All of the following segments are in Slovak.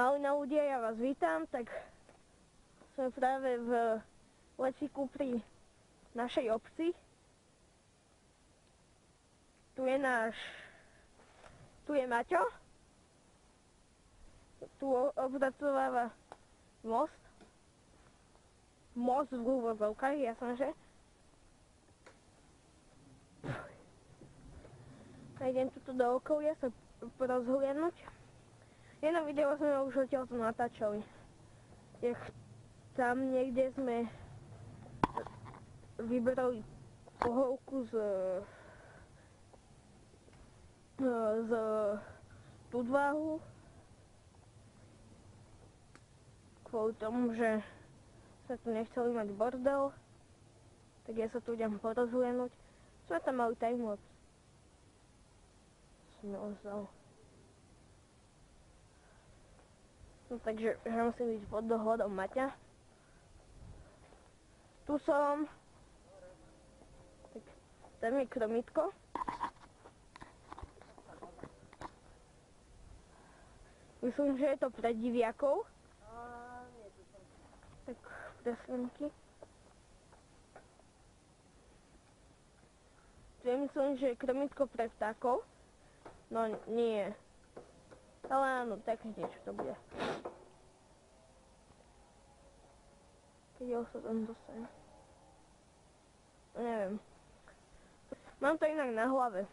Malina ľudia, ja vás vítam, tak sme práve v lesíku pri našej obci. Tu je Maťo, tu obdacováva most v úvodzovkách, jasné, že? A idem tuto do okolia sa porozhliadnuť. Jedno video sme už odtiaľto natáčali. Tam niekde sme vybrali pohovku z Tudváhu kvôli tomu, že sa tu nechceli mať bordel, tak ja sa tu idem porozhliadnuť. Sme tam mali timelapse. Som ozval. No takže musím ísť pod dohľadom Maťa. Tu som. Tak tam je Kromitko. Myslím, že je to pre diviakov. Tak preslenky. Tu je, myslím, že Kromitko pre vtákov. No nie. Ale áno, tak niečo to bude. Keď ho sa tam dostane. Neviem. Mám to inak na hlave.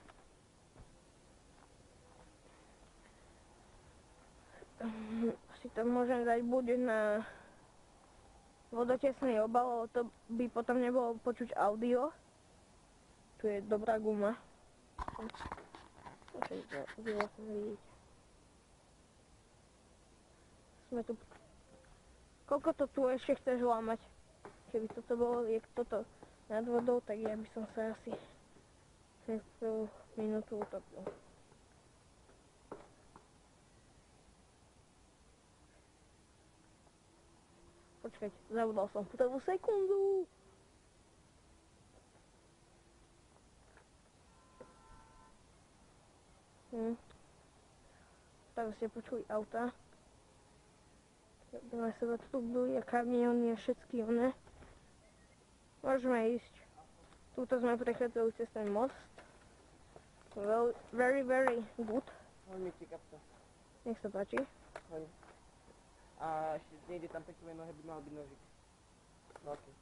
Si to môžem dať buď na vodotesný obal, ale to by potom nebolo počuť audio. Tu je dobrá guma. Môžete to vidieť. Sme tu. Koľko to tu ešte chceš lámať? Keby toto bolo, jak toto nad vodou, tak ja by som sa asi minútu utopil. Počkať, zabudol som prvú sekundu. Tak ste počuli auta. Na seba tu budú a kamiony a všetky one. Môžeme ísť. Tuto sme prechádzali cez ten most. Well, very good. Hoď mi ti kapsa. Nech sa páči. Hoď. A ešte nejde tam pri tvojej nohe, by mal byť nožík. Veľký.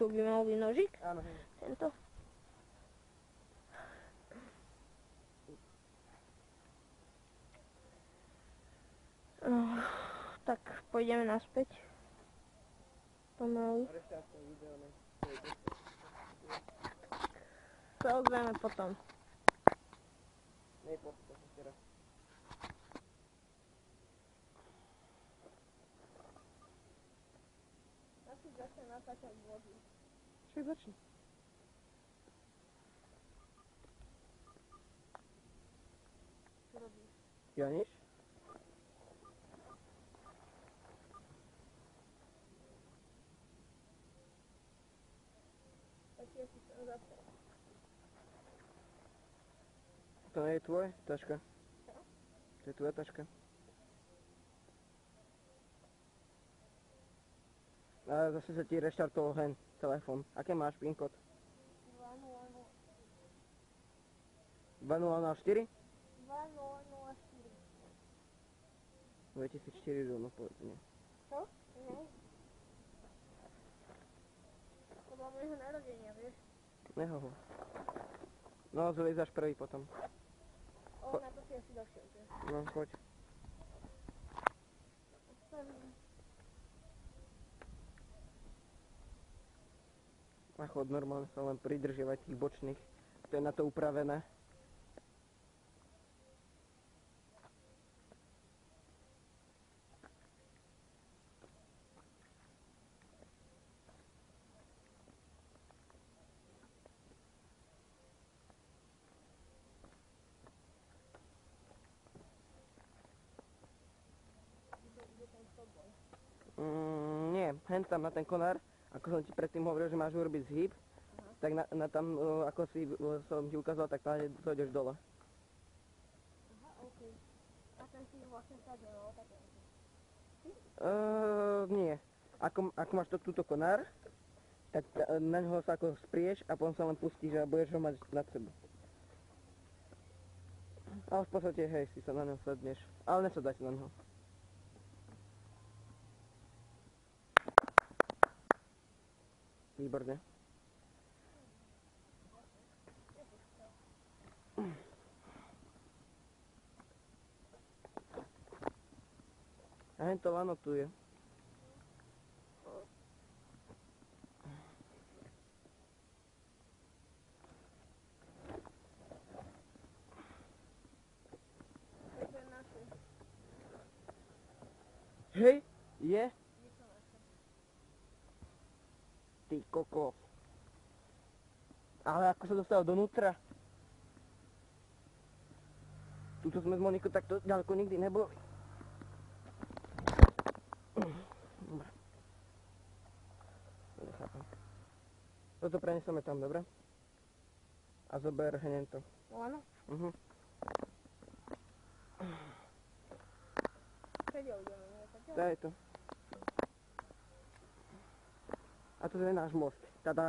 Tu by mal byť nožík? Áno, hej. Tento? Tak pôjdeme naspäť. Pomaly. Reštartuj video, ne? To ozveme potom. Nej, potom ešte raz. Asi začne natáčať vody. Čo začne? Čo robíš? Ja nič? Tak ja si to zase. To nie je tvoje taška? Čo? To je tvoja taška. A zase sa ti reštartoval hen telefón. Aké máš PIN kód? 2004? 2004. 2004 rovno povedzme. Čo? Nie. Podľa môjho narodenia, vieš? Nehovo. No, zliezaš prvý potom. Na to si asi došiel, že? No, choď. A chod normálne sa len pridržiavať tých bočných. To je na to upravené. Nie, hen tam na ten konár, ako som ti predtým hovoril, že máš urobiť zhyb, tak na tam, ako si som ti ukázal, tak tam dojdeš dole. Nie. Ako máš túto konár, tak na ňoho sa ako sprieš a potom sa len pustíš a budeš ho mať nad sebou. Ale v podstate, hej, si sa na ňom sedneš. Ale nesadaj sa na ňo. Výborne. A hen to lano tu je. Hej, je? Ty koko. Ale ako sa dostal donútra? Tuto sme s Monikou takto ďaleko nikdy neboli. Dobre. Nechápam. Toto preneseme tam, dobre? A zober hneď to. Áno. To je to. A to je náš most. Tada!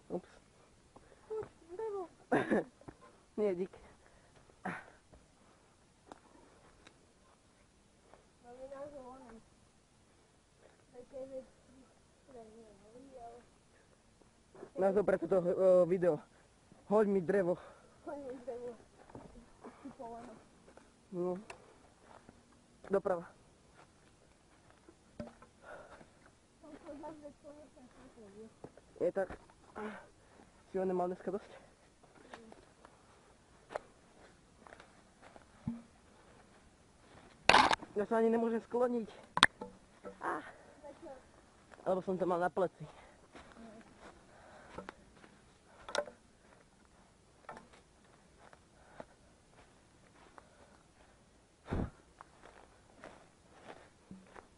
Ups. Nie, dík. Názov pre toto video. Hoď mi drevo. No. Doprava. Je tak. Si ho nemal dneska dosť? Ja sa ani nemôžem skloniť. Alebo som to mal na pleci.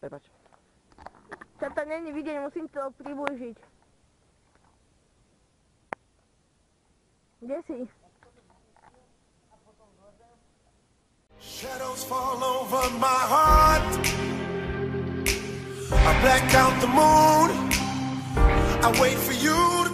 Prepač. Tata není vidieť, musím to priblížiť. Kde si? Shadows fall over my heart. I black out the moon. I wait for you to